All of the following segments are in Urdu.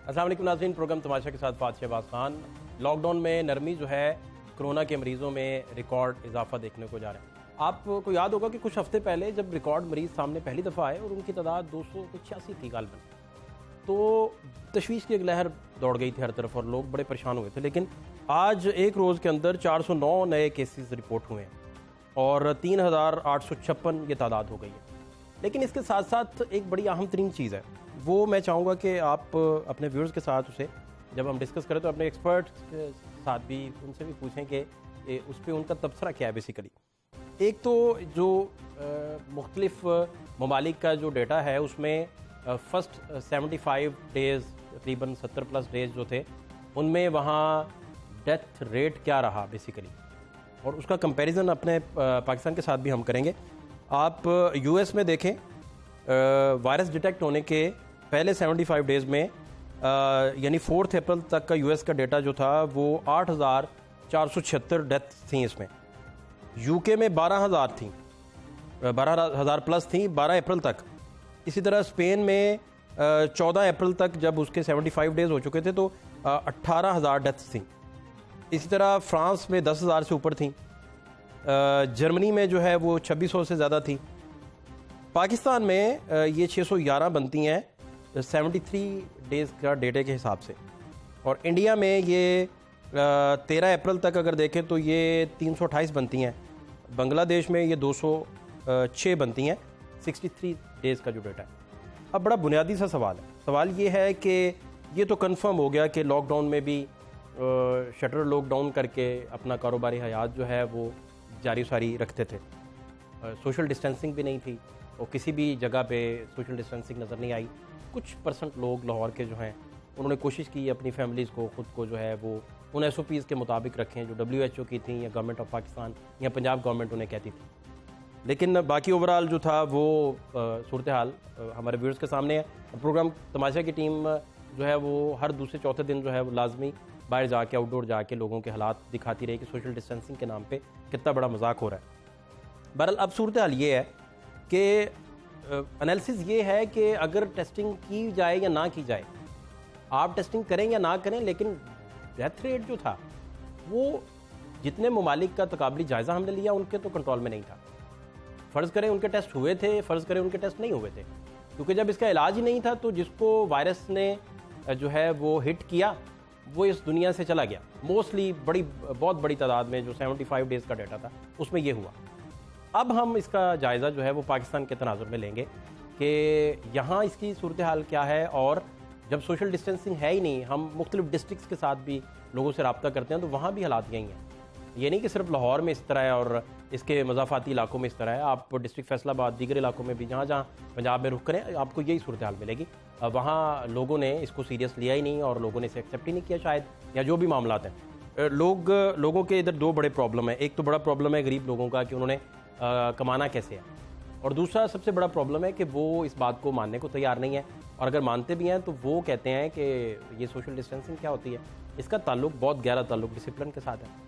السلام علیکم ناظرین، پروگرام تماشا کے ساتھ فاتح شہباز خان۔ لاک ڈاؤن میں نرمی جو ہے کرونا کے مریضوں میں ریکارڈ اضافہ دیکھنے کو جا رہا ہے۔ آپ کو یاد ہوگا کہ کچھ ہفتے پہلے جب ریکارڈ مریض سامنے پہلی دفعہ آئے اور ان کی تعداد 286 تھی غالباً، تو تشویش کی ایک لہر دوڑ گئی تھی ہر طرف اور لوگ بڑے پریشان ہوئے تھے۔ لیکن آج ایک روز کے اندر 409 نئے کیسز رپورٹ ہوئے ہیں اور 3856 یہ تعداد ہو گئی ہے۔ لیکن اس کے ساتھ ساتھ ایک بڑی اہم ترین چیز ہے، وہ میں چاہوں گا کہ آپ اپنے ویورز کے ساتھ اسے جب ہم ڈسکس کریں تو اپنے ایکسپرٹ کے ساتھ بھی ان سے بھی پوچھیں کہ اس پہ ان کا تبصرہ کیا ہے۔ بیسیکلی ایک تو جو مختلف ممالک کا جو ڈیٹا ہے اس میں فرسٹ 75 ڈیز تقریباً 70+ ڈیز جو تھے ان میں وہاں ڈیتھ ریٹ کیا رہا بیسیکلی، اور اس کا کمپیریزن اپنے پاکستان کے ساتھ بھی ہم کریں گے۔ آپ یو ایس میں دیکھیں، وائرس ڈیٹیکٹ ہونے کے پہلے 75 ڈیز میں یعنی 4 اپریل تک کا یو ایس کا ڈیٹا جو تھا وہ 8476 ڈیتھ تھیں۔ اس میں یو کے میں 12000 تھیں، 12000+ تھیں 12 اپریل تک۔ اسی طرح اسپین میں 14 اپریل تک جب اس کے 75 ڈیز ہو چکے تھے تو 18000 ڈیتھس تھیں۔ اسی طرح فرانس میں 10000 سے اوپر تھیں، جرمنی میں جو ہے وہ 2600 سے زیادہ تھی۔ پاکستان میں یہ 611 بنتی ہیں 73 ڈیز کا ڈیٹے کے حساب سے، اور انڈیا میں یہ 13 اپریل تک اگر دیکھیں تو یہ 328 بنتی ہیں۔ بنگلہ دیش میں یہ 206 بنتی ہیں 63 ڈیز کا جو ڈیٹا ہے۔ اب بڑا بنیادی سا سوال ہے، سوال یہ ہے کہ یہ تو کنفرم ہو گیا کہ لاک ڈاؤن میں بھی شٹر لوک ڈاؤن کر کے اپنا کاروباری حیات جو ہے وہ جاری ساری رکھتے تھے، سوشل ڈسٹینسنگ بھی نہیں تھی اور کسی بھی جگہ پہ سوشل ڈسٹینسنگ نظر نہیں آئی۔ کچھ پرسنٹ لوگ لاہور کے جو ہیں انہوں نے کوشش کی اپنی فیملیز کو خود کو جو ہے وہ ان SOPs کے مطابق رکھیں جو WHO کی تھیں یا گورنمنٹ آف پاکستان یا پنجاب گورنمنٹ انہیں کہتی تھی۔ لیکن باقی اوورال جو تھا وہ صورتحال ہمارے ویورز کے سامنے ہے۔ پروگرام تماشا کی ٹیم جو ہے وہ ہر دوسرے چوتھے دن جو ہے وہ لازمی باہر جا کے آؤٹ ڈور جا کے لوگوں کے حالات دکھاتی رہی کہ سوشل ڈسٹینسنگ کے نام پہ کتنا بڑا مذاق ہو رہا ہے۔ بہرحال اب صورتحال یہ ہے کہ انالیسز یہ ہے کہ اگر ٹیسٹنگ کی جائے یا نہ کی جائے، آپ ٹیسٹنگ کریں یا نہ کریں، لیکن ڈیتھ ریٹ جو تھا وہ جتنے ممالک کا تقابلی جائزہ ہم نے لیا ان کے تو کنٹرول میں نہیں تھا۔ فرض کریں ان کے ٹیسٹ ہوئے تھے، فرض کریں ان کے ٹیسٹ نہیں ہوئے تھے، کیونکہ جب اس کا علاج ہی نہیں تھا تو جس کو وائرس نے جو ہے وہ ہٹ کیا وہ اس دنیا سے چلا گیا۔ موسٹلی بہت بڑی تعداد میں جو 75 ڈیز کا ڈیٹا تھا اس میں یہ ہوا۔ اب ہم اس کا جائزہ جو ہے وہ پاکستان کے تناظر میں لیں گے کہ یہاں اس کی صورتحال کیا ہے، اور جب سوشل ڈسٹینسنگ ہے ہی نہیں، ہم مختلف ڈسٹرکٹس کے ساتھ بھی لوگوں سے رابطہ کرتے ہیں تو وہاں بھی حالات یہی ہیں۔ یہ نہیں کہ صرف لاہور میں اس طرح ہے اور اس کے مضافاتی علاقوں میں اس طرح ہے، آپ ڈسٹرکٹ فیصل آباد دیگر علاقوں میں بھی جہاں جہاں پنجاب میں رخ کریں آپ کو یہی صورتحال ملے گی۔ وہاں لوگوں نے اس کو سیریس لیا ہی نہیں اور لوگوں نے اسے ایکسیپٹ ہی نہیں کیا شاید، یا جو بھی معاملات ہیں۔ لوگوں کے ادھر دو بڑے پرابلم ہیں۔ ایک تو بڑا پرابلم ہے غریب لوگوں کا کہ انہوں نے کمانا کیسے ہے، اور دوسرا سب سے بڑا پرابلم ہے کہ وہ اس بات کو ماننے کو تیار نہیں ہے، اور اگر مانتے بھی ہیں تو وہ کہتے ہیں کہ یہ سوشل ڈسٹینسنگ کیا ہوتی ہے۔ اس کا تعلق بہت گہرا تعلق ڈسپلن کے ساتھ ہے۔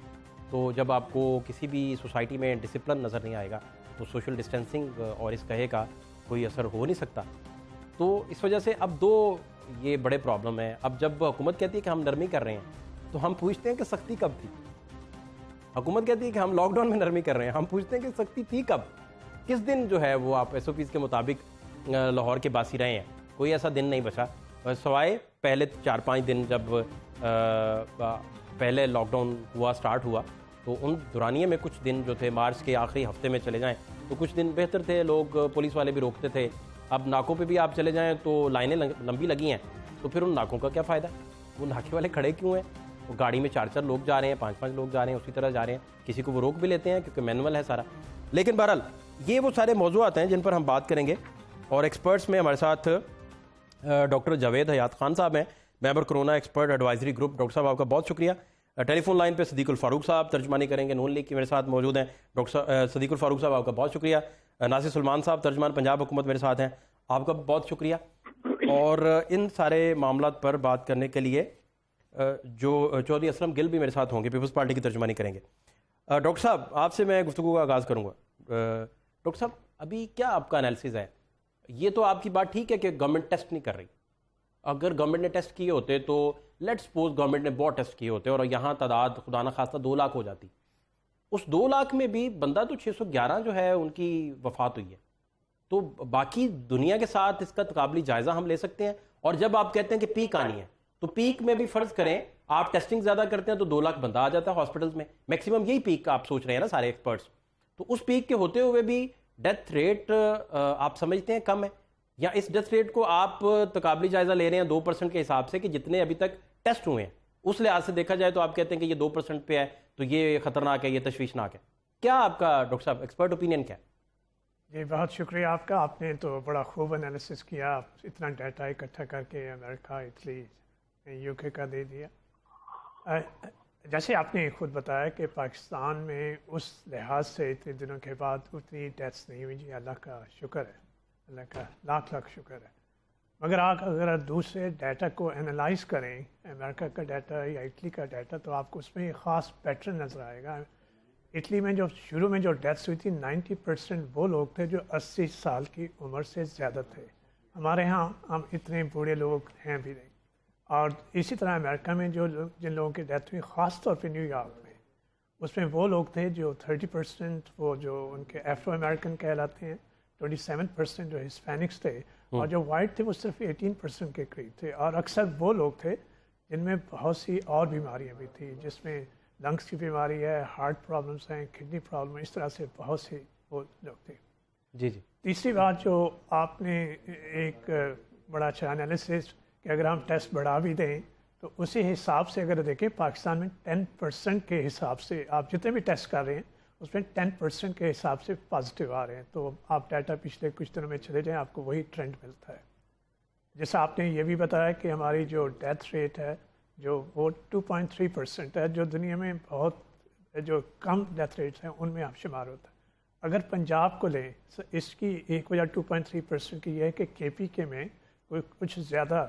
تو جب آپ کو کسی بھی سوسائٹی میں ڈسپلن نظر نہیں آئے گا تو سوشل ڈسٹینسنگ اور اس کہے کا کوئی اثر ہو نہیں سکتا۔ تو اس وجہ سے اب دو یہ بڑے پرابلم ہیں۔ اب جب حکومت کہتی ہے کہ ہم نرمی کر رہے ہیں تو ہم پوچھتے ہیں کہ سختی کب تھی۔ حکومت کہتی ہے کہ ہم لاک ڈاؤن میں نرمی کر رہے ہیں، ہم پوچھتے ہیں کہ سختی تھی کب، کس دن جو ہے وہ آپ SOPs کے مطابق لاہور کے باسی رہے ہیں۔ کوئی ایسا دن نہیں بچا سوائے پہلے 4-5 دن جب پہلے لاک ڈاؤن سٹارٹ ہوا تو ان دورانیے میں کچھ دن جو تھے مارچ کے آخری ہفتے میں چلے جائیں تو کچھ دن بہتر تھے، لوگ پولیس والے بھی روکتے تھے۔ اب ناکوں پہ بھی آپ چلے جائیں تو لائنیں لمبی لگی ہیں، تو پھر ان ناکوں کا کیا فائدہ؟ وہ ناکے والے کھڑے کیوں ہیں؟ وہ گاڑی میں 4 لوگ جا رہے ہیں، 5 لوگ جا رہے ہیں، اسی طرح جا رہے ہیں، کسی کو وہ روک بھی لیتے ہیں کیونکہ مینول ہے سارا۔ لیکن بہرحال یہ وہ سارے موضوعات ہیں جن پر ہم بات کریں گے، اور ایکسپرٹس میں ہمارے ساتھ ڈاکٹر جاوید حیات خان صاحب ہیں، member corona expert advisory group. Doctor صاحب آپ کا بہت شکریہ۔ ٹیلی فون لائن پہ صدیق الفاروق صاحب ترجمانی کریں گے، نون لیگ کی میرے ساتھ موجود ہیں۔ ڈاکٹر صدیق الفاروق صاحب آپ کا بہت شکریہ۔ ناصر سلمان صاحب ترجمان پنجاب حکومت میرے ساتھ ہیں، آپ کا بہت شکریہ۔ اور ان سارے معاملات پر بات کرنے کے لیے جو چودھری اسلم گل بھی میرے ساتھ ہوں گے، پیپلز پارٹی کی ترجمانی کریں گے۔ ڈاکٹر صاحب آپ سے میں گفتگو کا آغاز کروں گا۔ ڈاکٹر صاحب ابھی کیا آپ کا انالیسز ہے؟ یہ تو آپ کی بات ٹھیک ہے کہ گورنمنٹ ٹیسٹ نہیں کر رہی، اگر گورنمنٹ نے ٹیسٹ کیے ہوتے تو لیٹ سپوز گورنمنٹ نے بہت ٹیسٹ کیے ہوتے اور یہاں تعداد خدا نہ خواستہ 2 لاکھ ہو جاتی، اس 2 لاکھ میں بھی بندہ تو 611 جو ہے ان کی وفات ہوئی ہے، تو باقی دنیا کے ساتھ اس کا تقابلی جائزہ ہم لے سکتے ہیں. اور جب آپ کہتے ہیں کہ پیک آنی ہے تو پیک میں بھی فرض کریں آپ ٹیسٹنگ زیادہ کرتے ہیں تو 2 لاکھ بندہ آ جاتا ہے ہاسپٹلز میں، میکسیمم یہی پیک آپ سوچ رہے ہیں نا سارے ایکسپرٹس. تو اس پیک کے ہوتے ہوئے بھی ڈیتھ ریٹ آپ سمجھتے ہیں کم ہے، یا اس ڈیتھ ریٹ کو آپ تقابلی جائزہ لے رہے ہیں 2% کے حساب سے کہ جتنے ابھی تک ٹیسٹ ہوئے ہیں اس لحاظ سے دیکھا جائے تو آپ کہتے ہیں کہ یہ 2% پہ ہے تو یہ خطرناک ہے، یہ تشویشناک ہے. کیا آپ کا ڈاکٹر صاحب ایکسپرٹ اوپینین کیا ہے؟ جی بہت شکریہ آپ کا، آپ نے تو بڑا خوب انالیسس کیا، اتنا ڈیٹا اکٹھا کر کے امریکہ، اٹلی، یو کے کا دے دیا. جیسے آپ نے خود بتایا کہ پاکستان میں اس لحاظ سے اتنے دنوں کے بعد اتنی ڈیتھس نہیں ہوئی. جی اللہ کا شکر ہے، اللہ کا لاکھ لاکھ شکر ہے. مگر آپ اگر دوسرے ڈیٹا کو انالائز کریں، امریکہ کا ڈیٹا یا اٹلی کا ڈیٹا، تو آپ کو اس میں ایک خاص پیٹرن نظر آئے گا. اٹلی میں جو شروع میں جو ڈیتھس ہوئی تھی 90% وہ لوگ تھے جو 80 سال کی عمر سے زیادہ تھے. ہمارے ہاں ہم اتنے بوڑھے لوگ ہیں بھی نہیں. اور اسی طرح امریکہ میں جن لوگوں کی ڈیتھ ہوئی خاص طور پہ نیو یارک میں، اس میں وہ لوگ تھے جو 30% وہ جو ان کے ایفرو امریکن کہلاتے ہیں، 27% جو ہسپینکس تھے، اور جو وائٹ تھے وہ صرف 18% کے قریب تھے. اور اکثر وہ لوگ تھے جن میں بہت سی اور بیماریاں بھی تھیں، جس میں لنگس کی بیماری ہے، ہارٹ پرابلمس ہیں، کڈنی پرابلم، اس طرح سے بہت سے وہ لوگ تھے. جی جی. تیسری بات جو آپ نے ایک بڑا اچھا انالیسس کہ اگر ہم ٹیسٹ بڑھا بھی دیں تو اسی حساب سے اگر دیکھیں پاکستان میں 10% کے حساب سے آپ جتنے بھی ٹیسٹ کر رہے ہیں اس میں 10% کے حساب سے پازیٹیو آ رہے ہیں. تو آپ ڈیٹا پچھلے کچھ دنوں میں چلے جائیں آپ کو وہی ٹرینڈ ملتا ہے. جیسا آپ نے یہ بھی بتایا کہ ہماری جو ڈیتھ ریٹ ہے جو وہ 2.3% ہے، جو دنیا میں بہت جو کم ڈیتھ ریٹس ہیں ان میں آپ شمار ہوتا ہے. اگر پنجاب کو لیں اس کی ایک وجہ 2.3% کی یہ ہے کہ کے پی کے میں کچھ زیادہ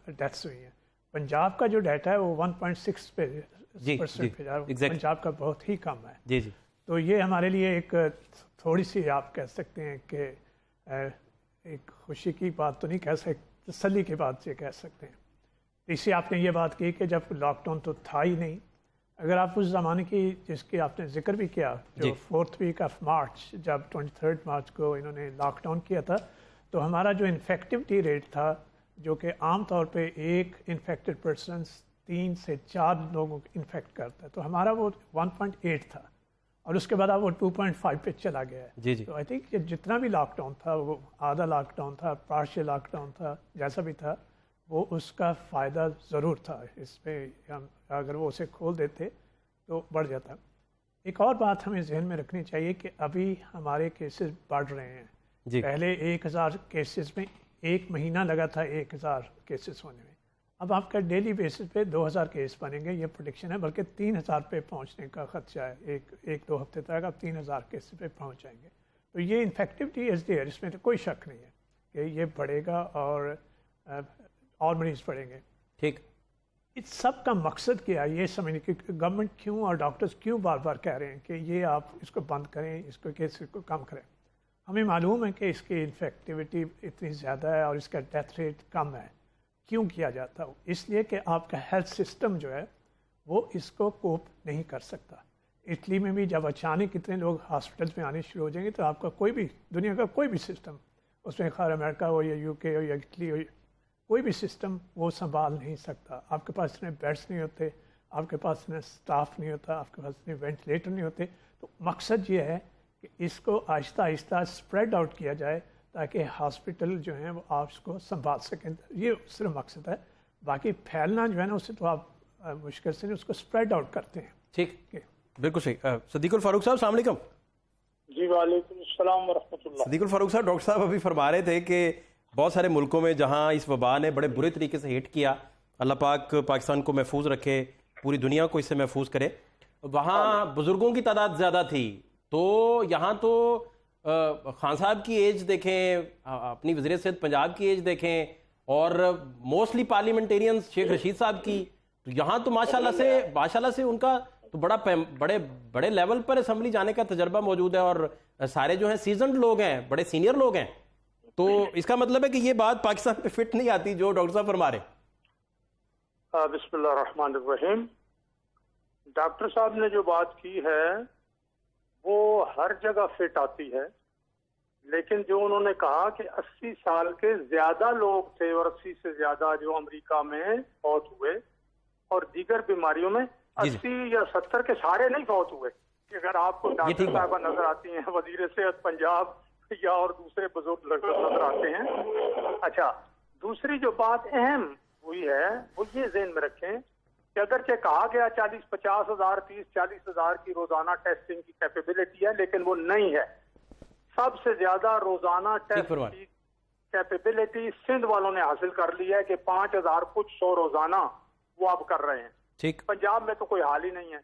ڈیتھس ہوئی ہیں. پنجاب کا جو ڈیٹا ہے وہ 1.6% پہ پنجاب کا بہت ہی کم ہے. جی جی. تو یہ ہمارے لیے ایک تھوڑی سی آپ کہہ سکتے ہیں کہ ایک خوشی کی بات تو نہیں کہہ سکتے، تسلی کی بات یہ کہہ سکتے ہیں. اسی آپ نے یہ بات کی کہ جب لاک ڈاؤن تو تھا ہی نہیں. اگر آپ اس زمانے کی جس کی آپ نے ذکر بھی کیا، جو 4th ویک آف مارچ جب 23 مارچ کو انہوں نے لاک ڈاؤن کیا تھا، تو ہمارا جو انفیکٹیوٹی ریٹ تھا جو کہ عام طور پہ ایک انفیکٹڈ پرسنس 3 سے 4 لوگوں کو انفیکٹ کرتا ہے، تو ہمارا وہ 1.8 تھا اور اس کے بعد اب وہ 2.5 پہ چلا گیا ہے. جی جی. تو آئی تھنک جتنا بھی لاک ڈاؤن تھا، وہ آدھا لاک ڈاؤن تھا، پارشل لاک ڈاؤن تھا، جیسا بھی تھا، وہ اس کا فائدہ ضرور تھا. اس پہ ہم اگر وہ اسے کھول دیتے تو بڑھ جاتا. ایک اور بات ہمیں ذہن میں رکھنی چاہیے کہ ابھی ہمارے کیسز بڑھ رہے ہیں. جی. پہلے 1000 کیسز میں ایک مہینہ لگا تھا 1000 کیسز ہونے میں. اب آپ کا ڈیلی بیسس پہ 2000 کیس بنیں گے، یہ پروڈکشن ہے، بلکہ 3000 پہ پہنچنے کا خدشہ ہے. ایک دو ہفتے تک آپ 3000 کیس پہ پہنچ جائیں گے. تو یہ انفیکٹیوٹی از دیئر، اس میں تو کوئی شک نہیں ہے کہ یہ بڑھے گا اور مریض بڑھیں گے. ٹھیک. اس سب کا مقصد کیا ہے یہ سمجھنے کہ گورنمنٹ کیوں اور ڈاکٹرز کیوں بار بار کہہ رہے ہیں کہ یہ آپ اس کو بند کریں، اس کو کیسز کو کم کریں. ہمیں معلوم ہے کہ اس کی انفیکٹیوٹی اتنی زیادہ ہے اور اس کا ڈیتھ ریٹ کم ہے. کیوں کیا جاتا ہے؟ اس لیے کہ آپ کا ہیلتھ سسٹم جو ہے وہ اس کو کوپ نہیں کر سکتا. اٹلی میں بھی جب اچانک اتنے لوگ ہاسپٹلس میں آنے شروع ہو جائیں گے تو آپ کا کوئی بھی دنیا کا کوئی بھی سسٹم، اس میں خیر امریکہ ہو یا یو کے ہو یا اٹلی ہو، کوئی بھی سسٹم وہ سنبھال نہیں سکتا. آپ کے پاس اتنے بیڈس نہیں ہوتے، آپ کے پاس اتنا اسٹاف نہیں ہوتا، آپ کے پاس اتنے وینٹیلیٹر نہیں ہوتے. تو مقصد یہ ہے کہ اس کو آہستہ آہستہ اسپریڈ آؤٹ کیا جائے تاکہ ہاسپٹل جو ہیں وہ آپ اس کو سنبھال سکیں. یہ صرف مقصد ہے. باقی پھیلنا جو ہے نا اسے تو آپ مشکل سے نہیں، اس کو اسپریڈ آؤٹ کرتے ہیں. ٹھیک، بالکل صحیح. صدیق الفاروق صاحب السلام علیکم. جی وعلیکم السلام ورحمۃ اللہ. صدیق الفاروق صاحب، ڈاکٹر صاحب ابھی فرما رہے تھے کہ بہت سارے ملکوں میں جہاں اس وبا نے بڑے برے طریقے سے ہٹ کیا، اللہ پاک پاکستان کو محفوظ رکھے، پوری دنیا کو اس سے محفوظ کرے، وہاں بزرگوں کی تعداد زیادہ تھی. تو یہاں تو خان صاحب کی ایج دیکھیں، اپنی وزیر صحت پنجاب کی ایج دیکھیں، اور موسٹلی پارلیمنٹیرینز شیخ رشید صاحب کی، تو یہاں تو ماشاءاللہ سے ان کا تو بڑے لیول پر اسمبلی جانے کا تجربہ موجود ہے، اور سارے جو ہیں سیزنڈ لوگ ہیں، بڑے سینئر لوگ ہیں. تو اس کا مطلب ہے کہ یہ بات پاکستان پہ فٹ نہیں آتی جو ڈاکٹر صاحب فرما رہے ہیں. بسم اللہ الرحمن الرحیم. ڈاکٹر صاحب نے جو بات کی ہے وہ ہر جگہ فٹ آتی ہے، لیکن جو انہوں نے کہا کہ 80 سال کے زیادہ لوگ تھے اور 80 سے زیادہ جو امریکہ میں فوت ہوئے، اور دیگر بیماریوں میں 80 یا 70 کے سارے نہیں فوت ہوئے. کہ اگر آپ کو ڈاکٹر صاحبہ نظر آتی ہیں، وزیر صحت پنجاب یا اور دوسرے بزرگ نظر آتے ہیں. اچھا، دوسری جو بات اہم ہوئی ہے وہ یہ ذہن میں رکھیں کہ اگرچہ کہا گیا 40-50 ہزار 30-40 ہزار کی روزانہ ٹیسٹنگ کی کیپیبلٹی ہے، لیکن وہ نہیں ہے. سب سے زیادہ روزانہ ٹیسٹ کی کیپیبلٹی سندھ والوں نے حاصل کر لی ہے کہ 5000 کچھ 100 روزانہ وہ اب کر رہے ہیں. پنجاب میں تو کوئی حال ہی نہیں ہے.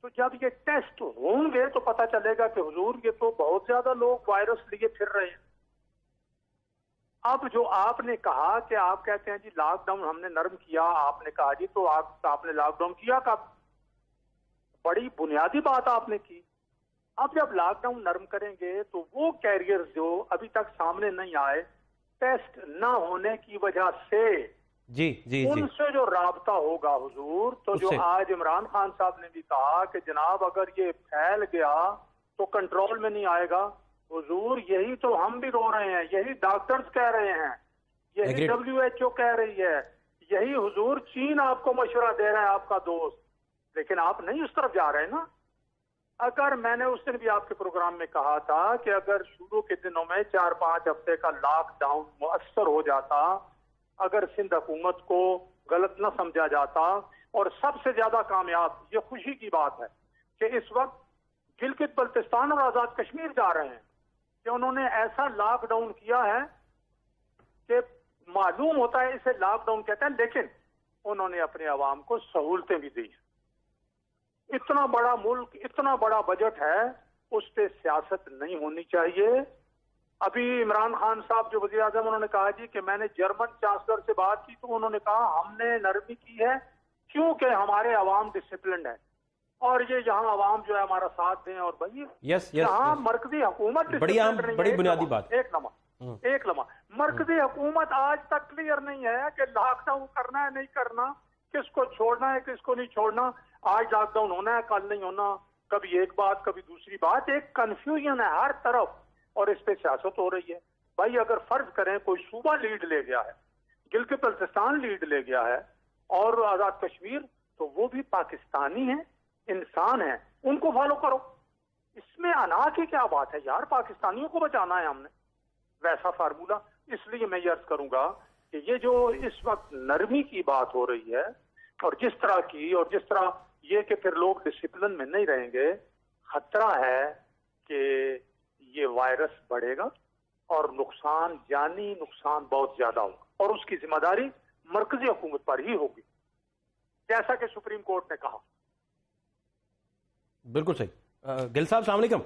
تو جب یہ ٹیسٹ ہوں گے تو پتہ چلے گا کہ حضور یہ تو بہت زیادہ لوگ وائرس لیے پھر رہے ہیں. اب جو آپ نے کہا کہ آپ کہتے ہیں جی لاک ڈاؤن ہم نے نرم کیا، آپ نے کہا جی تو آپ نے لاک ڈاؤن کیا کب؟ بڑی بنیادی بات آپ نے کی. اب جب لاک ڈاؤن نرم کریں گے تو وہ کیریئر جو ابھی تک سامنے نہیں آئے ٹیسٹ نہ ہونے کی وجہ سے ان سے جو رابطہ ہوگا حضور، تو جو آج عمران خان صاحب نے بھی کہا کہ جناب اگر یہ پھیل گیا تو کنٹرول میں نہیں آئے گا. حضور یہی تو ہم بھی رو رہے ہیں، یہی ڈاکٹرز کہہ رہے ہیں، یہی WHO کہہ رہی ہے، یہی حضور چین آپ کو مشورہ دے رہا ہے آپ کا دوست. لیکن آپ نہیں اس طرف جا رہے نا. اگر میں نے اس دن بھی آپ کے پروگرام میں کہا تھا کہ اگر شروع کے دنوں میں 4-5 ہفتے کا لاک ڈاؤن مؤثر ہو جاتا، اگر سندھ حکومت کو غلط نہ سمجھا جاتا، اور سب سے زیادہ کامیاب یہ خوشی کی بات ہے کہ اس وقت گلگت بلتستان اور آزاد کشمیر جا رہے ہیں کہ انہوں نے ایسا لاک ڈاؤن کیا ہے کہ معلوم ہوتا ہے اسے لاک ڈاؤن کہتے ہیں، لیکن انہوں نے اپنے عوام کو سہولتیں بھی دی. اتنا بڑا ملک، اتنا بڑا بجٹ ہے، اس پہ سیاست نہیں ہونی چاہیے. ابھی عمران خان صاحب جو وزیر اعظم، انہوں نے کہا جی کہ میں نے جرمن چانسلر سے بات کی تو انہوں نے کہا ہم نے نرمی کی ہے کیونکہ ہمارے عوام ڈسپلنڈ ہے، اور یہ یہاں عوام جو ہے ہمارا ساتھ دیں. اور بھائی یہاں مرکزی حکومت بڑی بنیادی بات. ایک لمحہ مرکزی حکومت آج تک کلیئر نہیں ہے کہ لاک ڈاؤن کرنا ہے نہیں کرنا، کس کو چھوڑنا ہے کس کو نہیں چھوڑنا. آج لاک ڈاؤن ہونا ہے کل نہیں ہونا، کبھی ایک بات کبھی دوسری بات. ایک کنفیوژن ہے ہر طرف اور اس پہ سیاست ہو رہی ہے. بھائی اگر فرض کریں کوئی صوبہ لیڈ لے گیا ہے، گلگت بلتستان لیڈ لے گیا ہے اور آزاد کشمیر، تو وہ بھی پاکستانی ہیں، انسان ہیں، ان کو فالو کرو. اس میں انا کی کیا بات ہے یار؟ پاکستانیوں کو بچانا ہے ہم نے، ویسا فارمولہ. اس لیے میں یہ عرض کروں گا کہ یہ جو اس وقت نرمی کی بات ہو رہی ہے اور جس طرح کی، اور جس طرح یہ کہ پھر لوگ ڈسپلن میں نہیں رہیں گے، خطرہ ہے کہ یہ وائرس بڑھے گا اور نقصان، جانی نقصان بہت زیادہ ہوگا، اور اس کی ذمہ داری مرکزی حکومت پر ہی ہوگی، جیسا کہ سپریم کورٹ نے کہا. بالکل صحیح. گل صاحب السلام علیکم.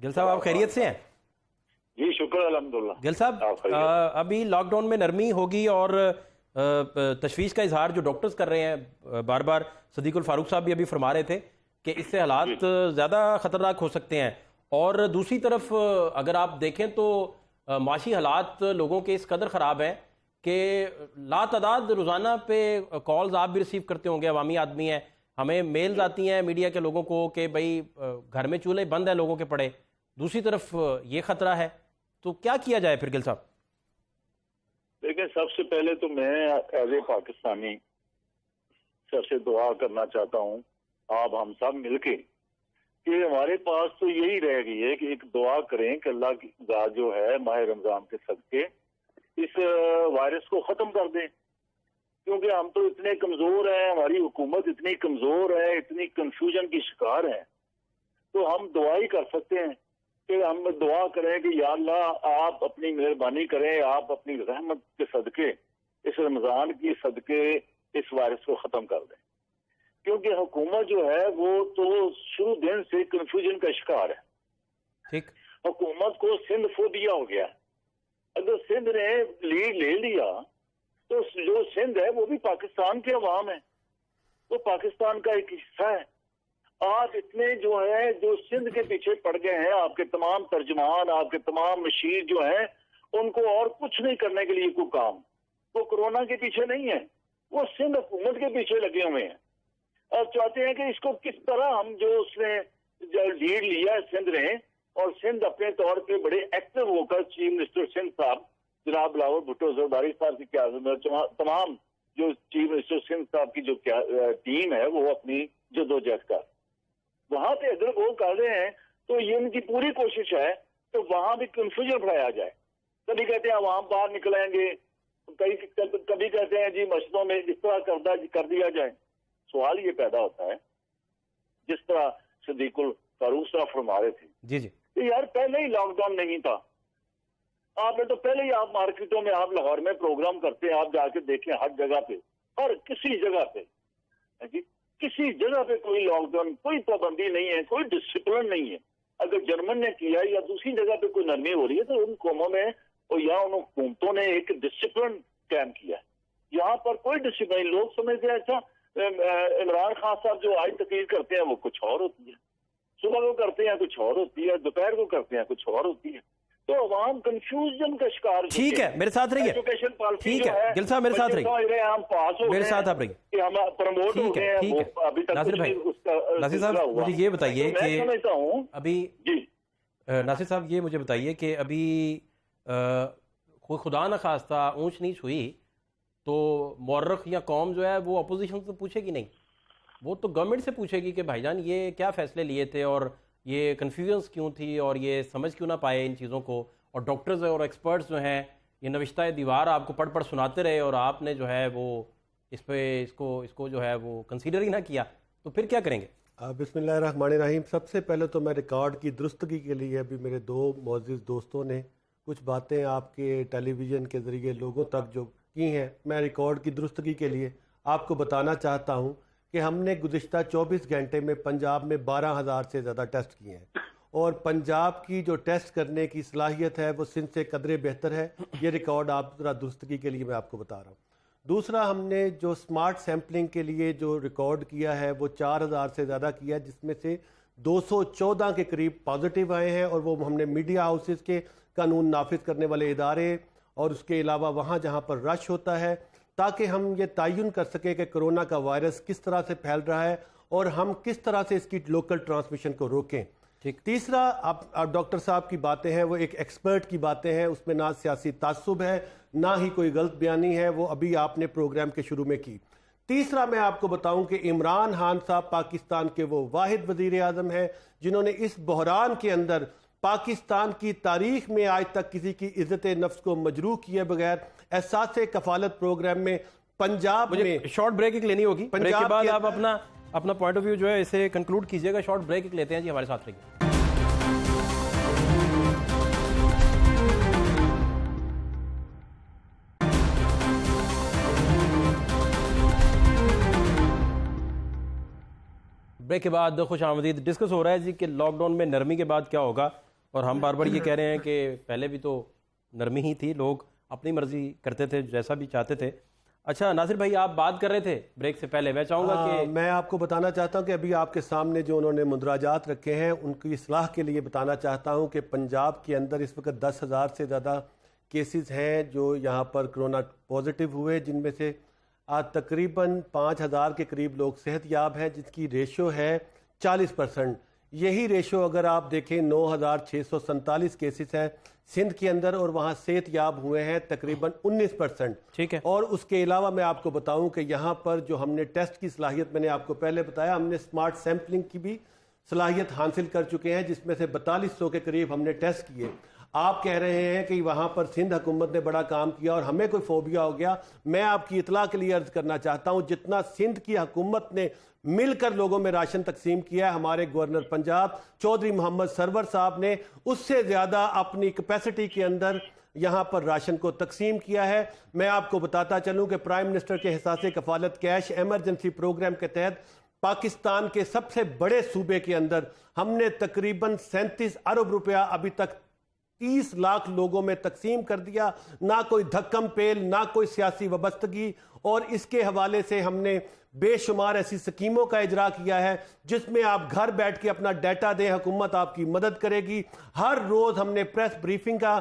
گل صاحب آپ خیریت سے ہیں؟ جی شکر الحمدللہ. گل صاحب ابھی لاک ڈاؤن میں نرمی ہوگی اور تشویش کا اظہار جو ڈاکٹرز کر رہے ہیں بار بار، صدیق الفاروق صاحب بھی ابھی فرما رہے تھے کہ اس سے حالات زیادہ خطرناک ہو سکتے ہیں. اور دوسری طرف اگر آپ دیکھیں تو معاشی حالات لوگوں کے اس قدر خراب ہیں کہ لا تعداد روزانہ پہ کالز آپ بھی ریسیو کرتے ہوں گے، عوامی آدمی ہیں، ہمیں میلز آتی ہیں میڈیا کے لوگوں کو کہ بھئی گھر میں چولہے بند ہیں لوگوں کے پڑے. دوسری طرف یہ خطرہ ہے، تو کیا کیا جائے پھر گل صاحب؟ دیکھیں، سب سے پہلے تو میں ایز اے پاکستانی سب سے دعا کرنا چاہتا ہوں، آپ ہم سب مل کے، کہ ہمارے پاس تو یہی رہ گئی ہے کہ ایک دعا کریں کہ اللہ کی ذات جو ہے ماہ رمضان کے صدقے اس وائرس کو ختم کر دیں. کیونکہ ہم تو اتنے کمزور ہیں، ہماری حکومت اتنی کمزور ہے، اتنی کنفیوژن کی شکار ہے، تو ہم دعا ہی کر سکتے ہیں کہ ہم دعا کریں کہ یا اللہ آپ اپنی مہربانی کریں، آپ اپنی رحمت کے صدقے اس رمضان کی صدقے اس وائرس کو ختم کر دیں. کیونکہ حکومت جو ہے وہ تو شروع دن سے کنفیوژن کا شکار ہے. ٹھیک، حکومت کو سندھ فوبیا ہو گیا. اگر سندھ نے لیڈ لے لیا تو جو سندھ ہے وہ بھی پاکستان کے عوام ہے، وہ پاکستان کا ایک حصہ ہے. آپ اتنے جو ہے جو سندھ کے پیچھے پڑ گئے ہیں، آپ کے تمام ترجمان، آپ کے تمام مشیر جو ہیں، ان کو اور کچھ نہیں کرنے کے لیے کوئی کام، وہ کورونا کے پیچھے نہیں ہے، وہ سندھ حکومت کے پیچھے لگے ہوئے ہیں اور چاہتے ہیں کہ اس کو کس طرح ہم جو اس نے لیڈ لیا ہے سندھ نے، اور سندھ اپنے طور پہ بڑے ایکٹیو ہو کر چیف منسٹر سندھ صاحب جناب بلاول بھٹو زرداری صاحب کی قیادت میں تمام جو چیف منسٹر سندھ صاحب کی جو ٹیم ہے وہ اپنی جدوجہد کر وہاں پہ اگر وہ کر رہے ہیں تو یہ ان کی پوری کوشش ہے کہ وہاں بھی کنفیوژن بڑھایا جائے. کبھی کہتے ہیں عوام باہر نکل آئیں گے، کبھی کہتے ہیں جی مسجدوں میں اس طرح کر دیا جائے. سوال یہ پیدا ہوتا ہے جس طرح صدیق الفاروق صاحب فرما رہے تھے جی جی کہ یار پہلے ہی لاک ڈاؤن نہیں تھا، آپ نے تو پہلے ہی آپ مارکیٹوں میں آپ لاہور میں پروگرام کرتے ہیں، آپ جا کے دیکھیں ہر جگہ پہ، ہر کسی جگہ پہ جی کسی جگہ پہ کوئی لاک ڈاؤن، کوئی پابندی نہیں ہے، کوئی ڈسپلن نہیں ہے. اگر جرمن نے کیا یا دوسری جگہ پہ کوئی نرمی ہو رہی ہے تو ان قوموں میں اور یا ان حکومتوں نے ایک ڈسپلن قائم کیا ہے. یہاں پر کوئی ڈسپلن، لوگ سمجھتے ہیں اچھا عمران خان صاحب جو آج تقریر کرتے ہیں وہ کچھ اور ہوتی ہے، صبح کو کرتے ہیں کچھ اور ہوتی ہے، دوپہر کو کرتے ہیں کچھ اور ہوتی ہے. تو عوام کنفیوژن کا شکار ٹھیک ہے، میرے ساتھ رہیے. ایجوکیشن پالیسی ٹھیک ہے گل صاحب، میرے ساتھ رہیے، ہم پاس ہو میرے ساتھ آپ رہیے. کہ ہم پروموٹ ہو گئے ہیں، وہ ابھی تک ناصر بھائی، ناصر صاحب مجھے یہ بتائیے کہ میں سمجھتا ہوں ابھی جی ناصر صاحب یہ مجھے بتائیے کہ ابھی خدا نہ خواستہ اونچ نیچ ہوئی تو مورخ یا قوم جو ہے وہ اپوزیشن سے پوچھے گی نہیں، وہ تو گورنمنٹ سے پوچھے گی کہ بھائی جان یہ کیا فیصلے لیے تھے اور یہ کنفیوژنس کیوں تھی اور یہ سمجھ کیوں نہ پائے ان چیزوں کو. اور ڈاکٹرز اور ایکسپرٹس جو ہیں یہ نوشتہ دیوار آپ کو پڑھ سناتے رہے اور آپ نے جو ہے وہ اس پہ اس کو جو ہے وہ کنسیڈر ہی نہ کیا، تو پھر کیا کریں گے؟ بسم اللہ الرحمن الرحیم. سب سے پہلے تو میں ریکارڈ کی درستگی کے لیے ابھی میرے دو معزز دوستوں نے کچھ باتیں آپ کے ٹیلی ویژن کے ذریعے لوگوں تک جو کی ہیں، میں ریکارڈ کی درستگی کے لیے آپ کو بتانا چاہتا ہوں کہ ہم نے گزشتہ 24 گھنٹے میں پنجاب میں 12,000 سے زیادہ ٹیسٹ کیے ہیں، اور پنجاب کی جو ٹیسٹ کرنے کی صلاحیت ہے وہ سندھ سے قدرے بہتر ہے. یہ ریکارڈ آپ ذرا درستگی کے لیے میں آپ کو بتا رہا ہوں. دوسرا، ہم نے جو سمارٹ سیمپلنگ کے لیے جو ریکارڈ کیا ہے وہ 4,000 سے زیادہ کیا ہے، جس میں سے 214 کے قریب پازیٹیو آئے ہیں، اور وہ ہم نے میڈیا ہاؤسز کے قانون نافذ کرنے والے ادارے اور اس کے علاوہ وہاں جہاں پر رش ہوتا ہے، تاکہ ہم یہ تعین کر سکیں کہ کرونا کا وائرس کس طرح سے پھیل رہا ہے اور ہم کس طرح سے اس کی لوکل ٹرانسمیشن کو روکیں. تیسرا، آپ ڈاکٹر صاحب کی باتیں ہیں وہ ایک ایکسپرٹ کی باتیں ہیں، اس میں نہ سیاسی تعصب ہے نہ ہی کوئی غلط بیانی ہے، وہ ابھی آپ نے پروگرام کے شروع میں کی. تیسرا، میں آپ کو بتاؤں کہ عمران خان صاحب پاکستان کے وہ واحد وزیر اعظم ہیں جنہوں نے اس بحران کے اندر پاکستان کی تاریخ میں آج تک کسی کی عزت نفس کو مجروح کیے بغیر احساس کفالت پروگرام میں پنجاب میں شارٹ بریک ایک لینی ہوگی، بریک کے بعد آپ اپنا پوائنٹ آف ویو جو ہے اسے کنکلوڈ کیجئے گا. شارٹ بریک ایک لیتے ہیں جی، ہمارے ساتھ رہیے. بریک کے بعد خوش آمدید. ڈسکس ہو رہا ہے جی کہ لاک ڈاؤن میں نرمی کے بعد کیا ہوگا، اور ہم بار بار یہ کہہ رہے ہیں کہ پہلے بھی تو نرمی ہی تھی، لوگ اپنی مرضی کرتے تھے جیسا بھی چاہتے تھے. اچھا ناصر بھائی، آپ بات کر رہے تھے بریک سے پہلے، میں چاہوں گا کہ میں آپ کو بتانا چاہتا ہوں کہ ابھی آپ کے سامنے جو انہوں نے مندرجات رکھے ہیں ان کی اصلاح کے لیے بتانا چاہتا ہوں کہ پنجاب کے اندر اس وقت 10,000 سے زیادہ کیسز ہیں جو یہاں پر کرونا پازیٹیو ہوئے، جن میں سے تقریباً 5,000 کے قریب لوگ صحت یاب ہیں، جس کی ریشو ہے 40%. یہی ریشو اگر آپ دیکھیں 9,647 کیسز ہیں سندھ کے اندر، اور وہاں صحت یاب ہوئے ہیں تقریباً 19%. ٹھیک ہے. اور اس کے علاوہ میں آپ کو بتاؤں کہ یہاں پر جو ہم نے ٹیسٹ کی صلاحیت، میں نے آپ کو پہلے بتایا، ہم نے سمارٹ سیمپلنگ کی بھی صلاحیت حاصل کر چکے ہیں، جس میں سے 4200 کے قریب ہم نے ٹیسٹ کیے. آپ کہہ رہے ہیں کہ وہاں پر سندھ حکومت نے بڑا کام کیا اور ہمیں کوئی فوبیا ہو گیا. میں آپ کی اطلاع کے لیے عرض کرنا چاہتا ہوں جتنا سندھ کی حکومت نے مل کر لوگوں میں راشن تقسیم کیا ہے، ہمارے گورنر پنجاب چودھری محمد سرور صاحب نے اس سے زیادہ اپنی کیپیسٹی کے اندر یہاں پر راشن کو تقسیم کیا ہے. میں آپ کو بتاتا چلوں کہ پرائم منسٹر کے احساس کفالت کیش ایمرجنسی پروگرام کے تحت پاکستان کے سب سے بڑے صوبے کے اندر ہم نے تقریباً 37 ارب روپیہ ابھی تک 30 لاکھ لوگوں میں تقسیم کر دیا. نہ کوئی دھکم پیل، نہ کوئی سیاسی وابستگی، اور اس کے حوالے سے ہم نے بے شمار ایسی سکیموں کا اجرا کیا ہے جس میں آپ گھر بیٹھ کے اپنا ڈیٹا دیں، حکومت آپ کی مدد کرے گی۔ ہر روز ہم نے پریس بریفنگ کا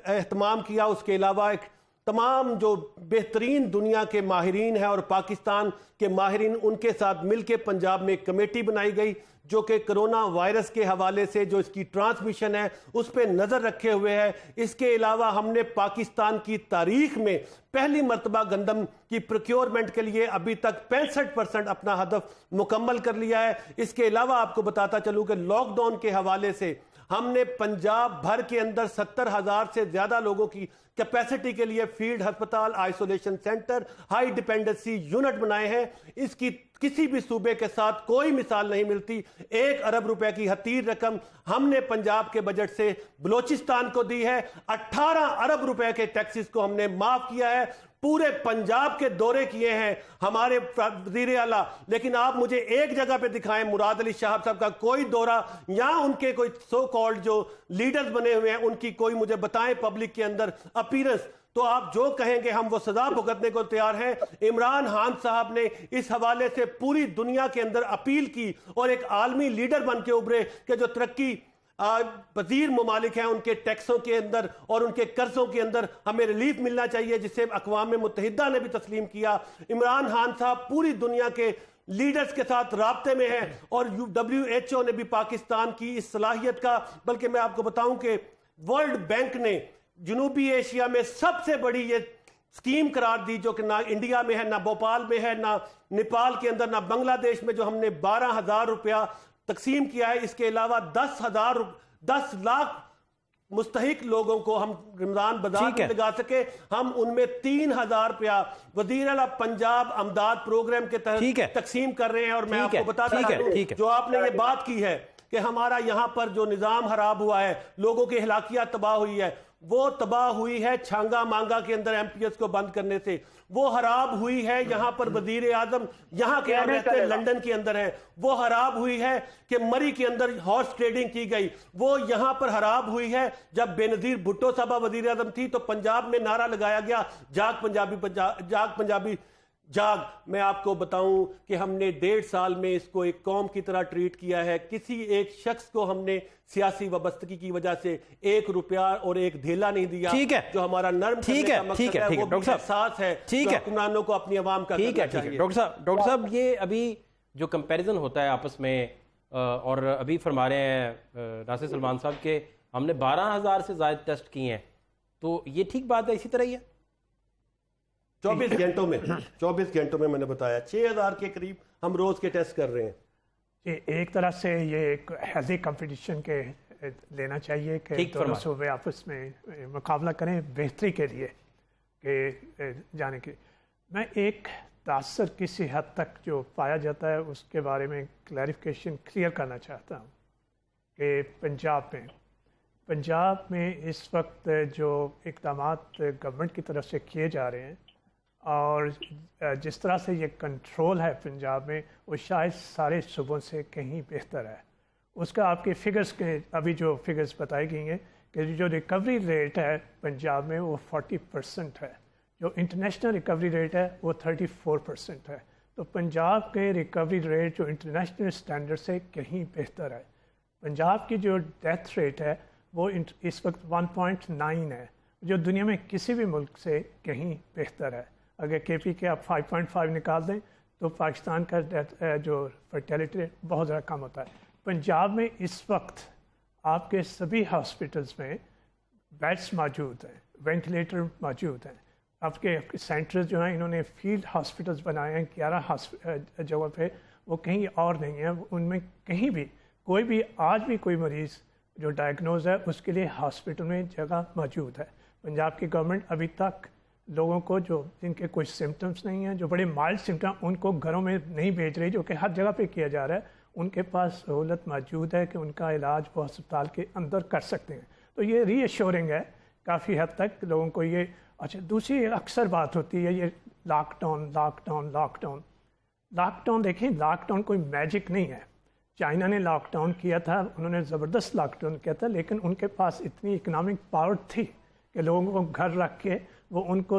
اہتمام کیا، اس کے علاوہ تمام جو بہترین دنیا کے ماہرین ہیں اور پاکستان کے ماہرین، ان کے ساتھ مل کے پنجاب میں ایک کمیٹی بنائی گئی جو کہ کرونا وائرس کے حوالے سے جو اس کی ٹرانسمیشن ہے اس پہ نظر رکھے ہوئے ہے۔ اس کے علاوہ ہم نے پاکستان کی تاریخ میں پہلی مرتبہ گندم کی پروکیورمنٹ کے لیے ابھی تک 65% اپنا ہدف مکمل کر لیا ہے۔ اس کے علاوہ آپ کو بتاتا چلوں کہ لاک ڈاؤن کے حوالے سے ہم نے پنجاب بھر کے اندر 70,000 سے زیادہ لوگوں کی کیپیسٹی کے لیے فیلڈ ہسپتال، isolation centre, high dependency unit بنائے ہیں۔ اس کی کسی بھی صوبے کے ساتھ کوئی مثال نہیں ملتی۔ 1 ارب روپے کی حتیر رقم ہم نے پنجاب کے بجٹ سے بلوچستان کو دی ہے۔ 18 ارب روپے کے ٹیکسز کو ہم نے معاف کیا ہے۔ پورے پنجاب کے دورے کیے ہیں ہمارے وزیر اعلیٰ، لیکن آپ مجھے ایک جگہ پہ دکھائیں مراد علی شہاب صاحب کا کوئی دورہ، یا ان کے کوئی سو کالڈ جو لیڈرز بنے ہوئے ہیں ان کی کوئی مجھے بتائیں پبلک کے اندر اپیرنس۔ تو آپ جو کہیں گے ہم وہ سزا بھگتنے کو تیار ہیں۔ عمران خان صاحب نے اس حوالے سے پوری دنیا کے اندر اپیل کی اور ایک عالمی لیڈر بن کے ابھرے کہ جو ترقی پذیر ممالک ہیں ان کے ٹیکسوں کے اندر اور ان کے قرضوں کے اندر ہمیں ریلیف ملنا چاہیے، جسے اقوام متحدہ نے بھی تسلیم کیا۔ عمران خان صاحب پوری دنیا کے لیڈرز کے ساتھ رابطے میں ہیں اور WHO نے بھی پاکستان کی اس صلاحیت کا، بلکہ میں آپ کو بتاؤں کہ ورلڈ بینک نے جنوبی ایشیا میں سب سے بڑی یہ اسکیم قرار دی جو کہ نہ انڈیا میں ہے، نہ بھوپال میں ہے، نہ نیپال کے اندر، نہ بنگلہ دیش میں، جو ہم نے 12,000 روپیہ تقسیم کیا ہے۔ اس کے علاوہ 10 لاکھ مستحق لوگوں کو ہم رمضان بازار میں لگا سکے۔ ہم ان میں 3,000 روپیہ وزیر اعلیٰ پنجاب امداد پروگرام کے تحت تقسیم کر رہے ہیں۔ اور میں آپ کو بتاتا ہوں جو آپ نے یہ بات کی ہے کہ ہمارا یہاں پر جو نظام خراب ہوا ہے، لوگوں کی ہلاکیات تباہ ہوئی ہے، وہ تباہ ہوئی ہے چھانگا مانگا کے اندر MPS کو بند کرنے سے، وہ خراب ہوئی ہے یہاں پر وزیر اعظم یہاں کے رہتے لندن کے اندر ہیں، وہ خراب ہوئی ہے کہ مری کے اندر ہارس ٹریڈنگ کی گئی، وہ یہاں پر خراب ہوئی ہے جب بے نظیر بھٹو صاحبہ وزیر اعظم تھی تو پنجاب میں نعرہ لگایا گیا جاگ پنجابی جاگ۔ میں آپ کو بتاؤں کہ ہم نے 1.5 سال میں اس کو ایک قوم کی طرح ٹریٹ کیا ہے۔ کسی ایک شخص کو ہم نے سیاسی وابستگی کی وجہ سے 1 روپیہ اور 1 دھیلا نہیں دیا۔ جو ہمارا نرم کرنے کا مقصد ہے وہ بھی احساس ہے جو حکمرانوں کو اپنی عوام کا کرنا چاہیے۔ ڈاکٹر صاحب یہ ابھی جو کمپیریزن ہوتا ہے آپس میں، اور ابھی فرما رہے ہیں ناصر سلمان صاحب کہ ہم نے 12,000 سے زائد ٹیسٹ کیے ہیں، تو یہ ٹھیک بات ہے؟ اسی طرح ہی ہے 24 گھنٹوں میں میں نے بتایا 6,000 کے قریب ہم روز کے ٹیسٹ کر رہے ہیں۔ ایک طرح سے یہ ایک ہیلدی کمپٹیشن کے لینا چاہیے کہ دونوں صوبے آپس میں مقابلہ کریں بہتری کے لیے کہ جانے کے۔ میں ایک تاثر کسی حد تک جو پایا جاتا ہے اس کے بارے میں کلیریفیکیشن کلیئر کرنا چاہتا ہوں کہ پنجاب میں اس وقت جو اقدامات گورنمنٹ کی طرف سے کیے جا رہے ہیں اور جس طرح سے یہ کنٹرول ہے پنجاب میں، وہ شاید سارے صوبوں سے کہیں بہتر ہے۔ اس کا آپ کے فگرز کے ابھی جو فگرز بتائی گئی ہیں کہ جو ریکوری ریٹ ہے پنجاب میں وہ 40% ہے، جو انٹرنیشنل ریکوری ریٹ ہے وہ 34% ہے۔ تو پنجاب کے ریکوری ریٹ جو انٹرنیشنل اسٹینڈرڈ سے کہیں بہتر ہے۔ پنجاب کی جو ڈیتھ ریٹ ہے وہ اس وقت 1.9 ہے، جو دنیا میں کسی بھی ملک سے کہیں بہتر ہے۔ اگر KP کے آپ 5.5 نکال دیں تو پاکستان کا جو فرٹیلیٹی ریٹ بہت زیادہ کم ہوتا ہے۔ پنجاب میں اس وقت آپ کے سبھی ہاسپٹلز میں بیڈس موجود ہیں، وینٹیلیٹر موجود ہیں۔ آپ کے سینٹرز جو ہیں انہوں نے فیلڈ ہاسپٹلز بنائے ہیں 11 جگہ پہ، وہ کہیں اور نہیں ہیں۔ ان میں کہیں بھی کوئی بھی آج بھی کوئی مریض جو ڈائگنوز ہے اس کے لیے ہاسپٹل میں جگہ موجود ہے۔ پنجاب کی گورنمنٹ ابھی تک لوگوں کو جن کے کوئی سمٹمز نہیں ہیں، جو بڑے مائلڈ سمٹم، ان کو گھروں میں نہیں بھیج رہی، جو کہ ہر جگہ پہ کیا جا رہا ہے۔ ان کے پاس سہولت موجود ہے کہ ان کا علاج وہ ہسپتال کے اندر کر سکتے ہیں۔ تو یہ ری ایشورنگ ہے کافی حد تک لوگوں کو یہ۔ اچھا، دوسری اکثر بات ہوتی ہے یہ لاک ڈاؤن۔ دیکھیں، لاک ڈاؤن کوئی میجک نہیں ہے۔ چائنا نے لاک ڈاؤن کیا تھا، انہوں نے زبردست لاک ڈاؤن کیا تھا، لیکن ان کے پاس اتنی اکنامک پاور تھی کہ لوگوں کو گھر رکھ کے وہ ان کو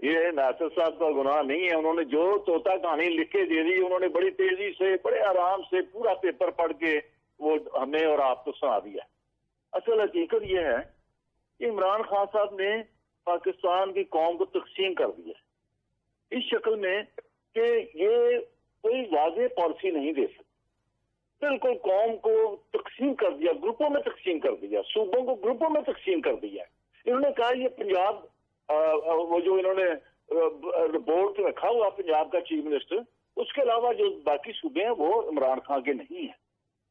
یہ ناصر صاحب کا گناہ نہیں ہے. انہوں نے جو طوطا کہانی لکھ کے دے دی, انہوں نے بڑی تیزی سے بڑے آرام سے پورا پیپر پڑھ کے وہ ہمیں اور آپ کو سنا دیا. اصل حقیقت یہ ہے کہ عمران خان صاحب نے پاکستان کی قوم کو تقسیم کر دیا اس شکل میں کہ یہ کوئی واضح پالیسی نہیں دے سکتی. بالکل قوم کو تقسیم کر دیا, گروپوں میں تقسیم کر دیا, صوبوں کو گروپوں میں تقسیم کر دیا. انہوں نے کہا یہ پنجاب, وہ جو انہوں نے رپورٹ رکھا ہوا پنجاب کا چیف منسٹر, اس کے علاوہ جو باقی صوبے ہیں وہ عمران خان کے نہیں ہیں.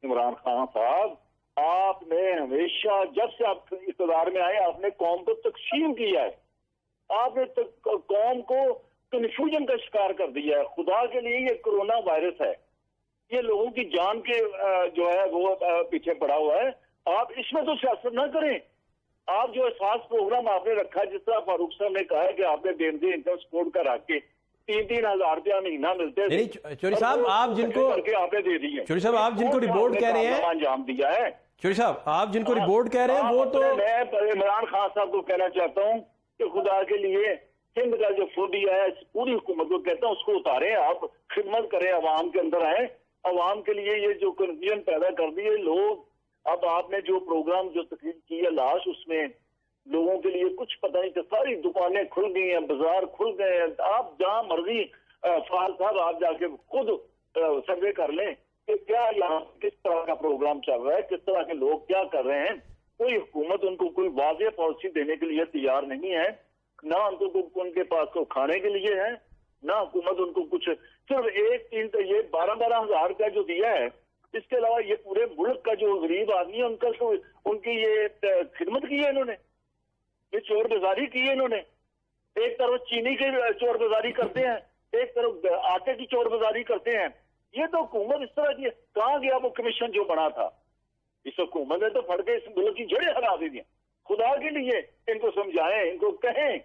عمران خان صاحب, آپ نے ہمیشہ جب سے آپ اقتدار میں آئے آپ نے قوم کو تقسیم کیا ہے. آپ نے قوم کو کنفیوژن کا شکار کر دیا ہے. خدا کے لیے یہ کرونا وائرس ہے, یہ لوگوں کی جان کے جو ہے وہ پیچھے پڑا ہوا ہے. آپ اس میں تو سیاست نہ کریں. آپ جو احساس پروگرام آپ نے رکھا, جس طرح فاروق صاحب نے کہا ہے کہ آپ نے بین دے انکم سپورٹ کا رکھ کے 3,000 روپیہ مہینہ ملتے ہیں. چوری صاحب آپ جن کو آپ نے دے دی ہے, چوری صاحب آپ جن کو رپورٹ کہہ رہے ہیں, انجام دیا ہے. چوری صاحب آپ جن کو رپورٹ کہہ رہے ہیں وہ تو میں عمران خان صاحب کو کہنا چاہتا ہوں کہ خدا کے لیے سندھ کا جو فوبیا ہے پوری حکومت کو کہتا ہوں اس کو اتاریں. آپ خدمت کریں, عوام کے اندر آئیں. عوام کے لیے یہ جو کنفیوژن پیدا کر دیے لوگ, اب آپ نے جو پروگرام جو تقریر کی ہے لاسٹ, اس میں لوگوں کے لیے کچھ پتہ نہیں کہ ساری دکانیں کھل گئی ہیں, بازار کھل گئے ہیں. آپ جہاں مرضی فعال صاحب آپ جا کے خود سروے کر لیں کہ کیا یہاں کس طرح کا پروگرام چل رہا ہے, کس طرح کے لوگ کیا کر رہے ہیں. کوئی حکومت ان کو کوئی واضح پالیسی دینے کے لیے تیار نہیں ہے. نہ ان کے پاس کو کھانے کے لیے ہے, نہ حکومت ان کو کچھ, صرف یہ 12,000 کا جو دیا ہے. اس کے علاوہ یہ پورے ملک کا جو غریب آدمی ہے ان کا تو ان کی یہ خدمت کی ہے انہوں نے, یہ چور بازاری کی ہے انہوں نے. ایک طرف چینی کی چور بازاری کرتے ہیں, ایک طرف آٹے کی چور بازاری کرتے ہیں. یہ تو حکومت اس طرح کی ہے. کہاں گیا وہ کمیشن جو بنا تھا؟ اس حکومت نے تو پھڑ کے اس ملک کی جڑیں ہلا دی. خدا کے لیے ان کو سمجھائیں, ان کو کہیں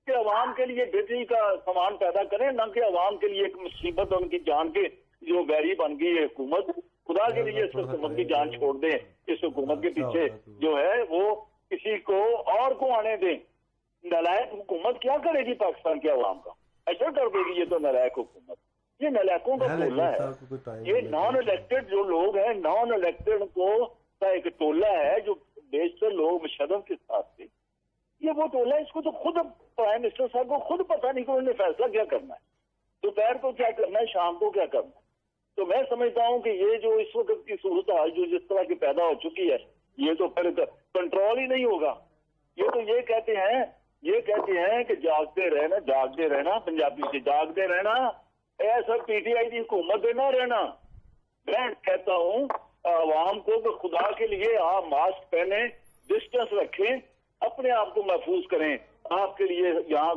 کہ عوام کے لیے بہتری کا سامان پیدا کریں, نہ کہ عوام کے لیے ایک مصیبت ان کی جان کے جو بیری بن گئی ہے حکومت. خدا کے لیے اس حکومت کی جان چھوڑ دیں. اس حکومت کے پیچھے جو ہے وہ کسی کو اور کو آنے دیں. نالائق حکومت کیا کرے گی پاکستان کے عوام کا؟ ایسا کر دے گی یہ تو نالائق حکومت. یہ نالائقوں کا ٹولہ ہے. یہ نان الیکٹڈ جو لوگ ہیں, نان الیکٹڈ کو کا ایک ٹولہ ہے جو بیشتر لوگ مشرف کے ساتھ تھے. یہ وہ ٹولہ ہے, اس کو تو خود پرائم منسٹر صاحب کو خود پتہ نہیں کہ انہوں نے فیصلہ کیا کرنا ہے, دوپہر کو کیا کرنا ہے, شام کو کیا کرنا ہے. تو میں سمجھتا ہوں کہ یہ جو اس وقت کی صورتحال جو جس طرح کی پیدا ہو چکی ہے, یہ تو پھر کنٹرول ہی نہیں ہوگا. یہ تو یہ کہتے ہیں کہ جاگتے رہنا پنجابی سے جاگتے رہنا, ایسا پی ٹی آئی کی حکومت نہ رہنا. میں کہتا ہوں عوام کو کہ خدا کے لیے آپ ماسک پہنیں, ڈسٹینس رکھیں, اپنے آپ کو محفوظ کریں. آپ کے لیے یہاں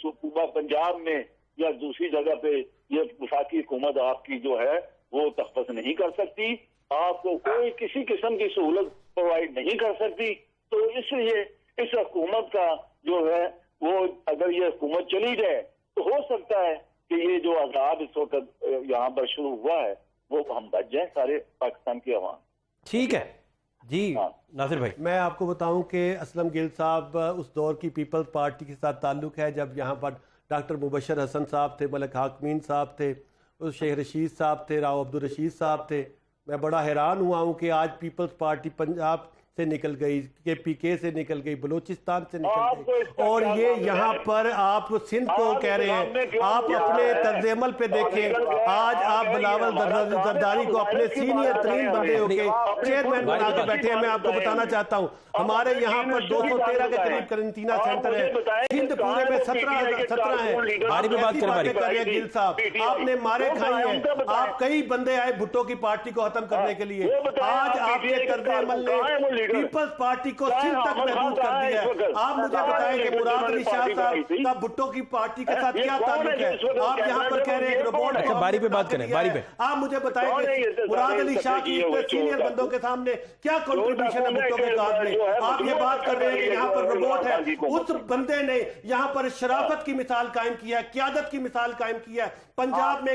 صوبہ پنجاب میں یا دوسری جگہ پہ یہ وفاقی حکومت آپ کی جو ہے وہ تخفیف نہیں کر سکتی, آپ کو کوئی کسی قسم کی سہولت پرووائڈ نہیں کر سکتی. تو اس لیے اس حکومت کا جو ہے وہ اگر یہ حکومت چلی جائے تو ہو سکتا ہے کہ یہ جو عذاب اس وقت یہاں پر شروع ہوا ہے وہ ہم بچ جائیں سارے پاکستان کی عوام. ٹھیک ہے جی ناصر بھائی. میں آپ کو بتاؤں کہ اسلم گل صاحب اس دور کی پیپلز پارٹی کے ساتھ تعلق ہے جب یہاں پر ڈاکٹر مبشر حسن صاحب تھے, ملک حاکمین صاحب تھے, شیخ رشید صاحب تھے, راؤ عبدالرشید صاحب تھے. میں بڑا حیران ہوا ہوں کہ آج پیپلز پارٹی پنجاب سے نکل گئی, کے پی کے سے نکل گئی, بلوچستان سے نکل گئی, اور یہ یہاں پر آپ سندھ کو کہہ رہے ہیں. آپ اپنے طرز عمل پہ دیکھیں, آج آپ بلاول زرداری کو اپنے سینئر ترین بندے ہو کے چیئرمین بنا کے بیٹھے ہیں. میں آپ کو بتانا چاہتا ہوں ہمارے یہاں پر 213 کے قریب کرنٹینہ سینٹر ہے, سندھ پورے میں 17 ہیں. گل صاحب آپ نے مارے کھائی ہیں, آپ کئی بندے آئے بھٹو کی پارٹی کو ختم کرنے کے لیے. آج آپ کے طرز عمل نے پیپلز پارٹی کو سندھ تک محدود کر دیا ہے. آپ مجھے بتائیں کہ مراد علی شاہ صاحب کا بھٹو کی پارٹی کے ساتھ کیا تعلق ہے؟ آپ یہاں پر کہہ رہے ہیں روبوٹ باری پہ بات کریں, باری پہ آپ مجھے بتائیں کہ مراد علی شاہ کی سینئر بندوں کے سامنے کیا کنٹریبیوشن ہے بھٹو کے کام میں. آپ یہ بات کر رہے ہیں کہ یہاں پر روبوٹ ہے. اس بندے نے یہاں پر شرافت کی مثال قائم کی ہے, قیادت کی مثال قائم کی ہے. پنجاب میں